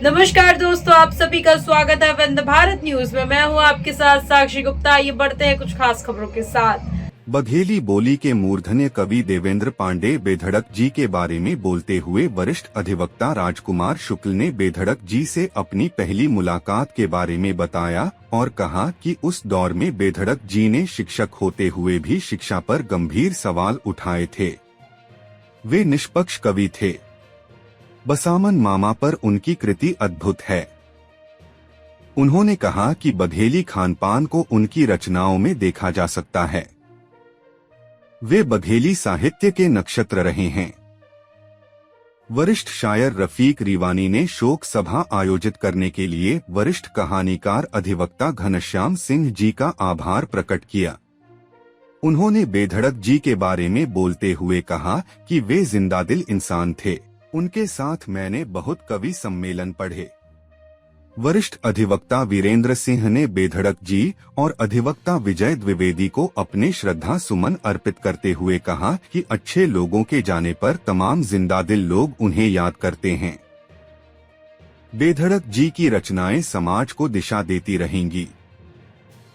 नमस्कार दोस्तों, आप सभी का स्वागत है वंदे भारत न्यूज में। मैं हूं आपके साथ साक्षी गुप्ता। आइए बढ़ते हैं कुछ खास खबरों के साथ। बघेली बोली के मूर्धन्य कवि देवेंद्र पांडे बेधड़क जी के बारे में बोलते हुए वरिष्ठ अधिवक्ता राजकुमार शुक्ल ने बेधड़क जी से अपनी पहली मुलाकात के बारे में बताया और कहा कि उस दौर में बेधड़क जी ने शिक्षक होते हुए भी शिक्षा पर गंभीर सवाल उठाए थे। वे निष्पक्ष कवि थे। बसामन मामा पर उनकी कृति अद्भुत है। उन्होंने कहा कि बघेली खानपान को उनकी रचनाओं में देखा जा सकता है। वे बघेली साहित्य के नक्षत्र रहे हैं। वरिष्ठ शायर रफीक रिवानी ने शोक सभा आयोजित करने के लिए वरिष्ठ कहानीकार अधिवक्ता घनश्याम सिंह जी का आभार प्रकट किया। उन्होंने बेधड़क जी के बारे में बोलते हुए कहा कि वे जिंदादिल इंसान थे। उनके साथ मैंने बहुत कवि सम्मेलन पढ़े। वरिष्ठ अधिवक्ता वीरेंद्र सिंह ने बेधड़क जी और अधिवक्ता विजय द्विवेदी को अपने श्रद्धा सुमन अर्पित करते हुए कहा कि अच्छे लोगों के जाने पर तमाम जिंदादिल लोग उन्हें याद करते हैं। बेधड़क जी की रचनाएं समाज को दिशा देती रहेंगी।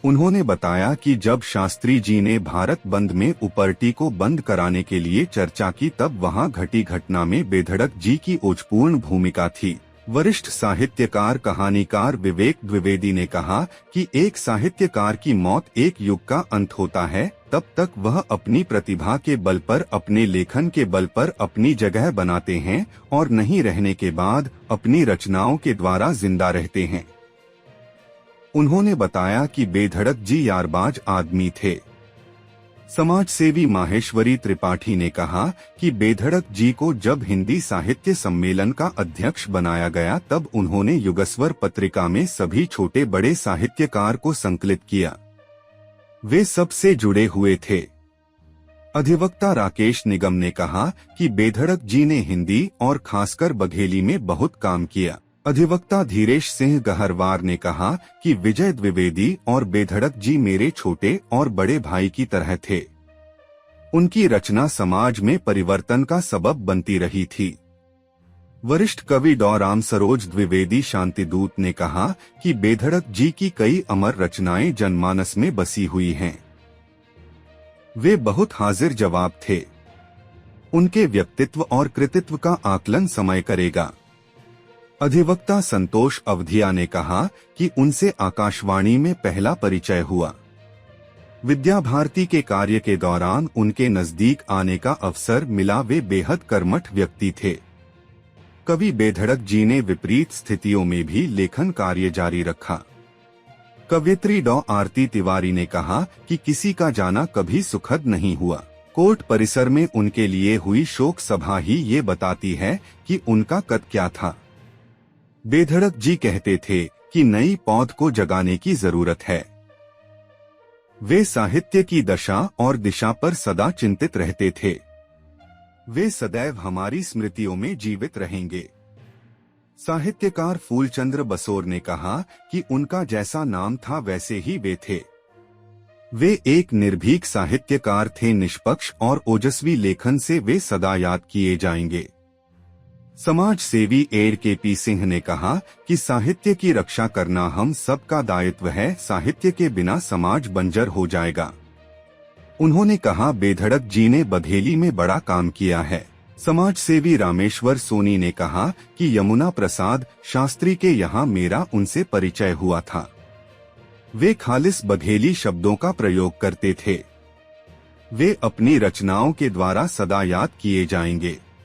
उन्होंने बताया कि जब शास्त्री जी ने भारत बंद में उपरटी को बंद कराने के लिए चर्चा की तब वहां घटी घटना में बेधड़क जी की ओजपूर्ण भूमिका थी। वरिष्ठ साहित्यकार कहानीकार विवेक द्विवेदी ने कहा कि एक साहित्यकार की मौत एक युग का अंत होता है, तब तक वह अपनी प्रतिभा के बल पर, अपने लेखन के बल पर अपनी जगह बनाते हैं और नहीं रहने के बाद अपनी रचनाओं के द्वारा जिंदा रहते हैं। उन्होंने बताया कि बेधड़क जी यारबाज आदमी थे। समाजसेवी माहेश्वरी त्रिपाठी ने कहा कि बेधड़क जी को जब हिंदी साहित्य सम्मेलन का अध्यक्ष बनाया गया तब उन्होंने युगस्वर पत्रिका में सभी छोटे बड़े साहित्यकार को संकलित किया। वे सबसे जुड़े हुए थे। अधिवक्ता राकेश निगम ने कहा कि बेधड़क जी ने हिंदी और खासकर बघेली में बहुत काम किया। अधिवक्ता धीरेश सिंह गहरवार ने कहा कि विजय द्विवेदी और बेधड़क जी मेरे छोटे और बड़े भाई की तरह थे। उनकी रचना समाज में परिवर्तन का सबब बनती रही थी। वरिष्ठ कवि डॉ राम सरोज द्विवेदी शांतिदूत ने कहा कि बेधड़क जी की कई अमर रचनाएं जनमानस में बसी हुई हैं। वे बहुत हाजिर जवाब थे। उनके व्यक्तित्व और कृतित्व का आकलन समय करेगा। अधिवक्ता संतोष अवधिया ने कहा कि उनसे आकाशवाणी में पहला परिचय हुआ। विद्या भारती के कार्य के दौरान उनके नजदीक आने का अवसर मिला। वे बेहद कर्मठ व्यक्ति थे। कवि बेधड़क जी ने विपरीत स्थितियों में भी लेखन कार्य जारी रखा। कवयित्री डॉ आरती तिवारी ने कहा कि किसी का जाना कभी सुखद नहीं हुआ। कोर्ट परिसर में उनके लिए हुई शोक सभा ही ये बताती है कि उनका कद क्या था। बेधड़क जी कहते थे कि नई पौध को जगाने की जरूरत है। वे साहित्य की दशा और दिशा पर सदा चिंतित रहते थे। वे सदैव हमारी स्मृतियों में जीवित रहेंगे। साहित्यकार फूलचंद्र बसोर ने कहा कि उनका जैसा नाम था वैसे ही वे थे। वे एक निर्भीक साहित्यकार थे। निष्पक्ष और ओजस्वी लेखन से वे सदा याद किए जाएंगे। समाज सेवी एड के पी सिंह ने कहा कि साहित्य की रक्षा करना हम सबका दायित्व है। साहित्य के बिना समाज बंजर हो जाएगा। उन्होंने कहा बेधड़क जी ने बघेली में बड़ा काम किया है। समाज सेवी रामेश्वर सोनी ने कहा कि यमुना प्रसाद शास्त्री के यहाँ मेरा उनसे परिचय हुआ था। वे खालिस बघेली शब्दों का प्रयोग करते थे। वे अपनी रचनाओं के द्वारा सदा याद किए जाएंगे।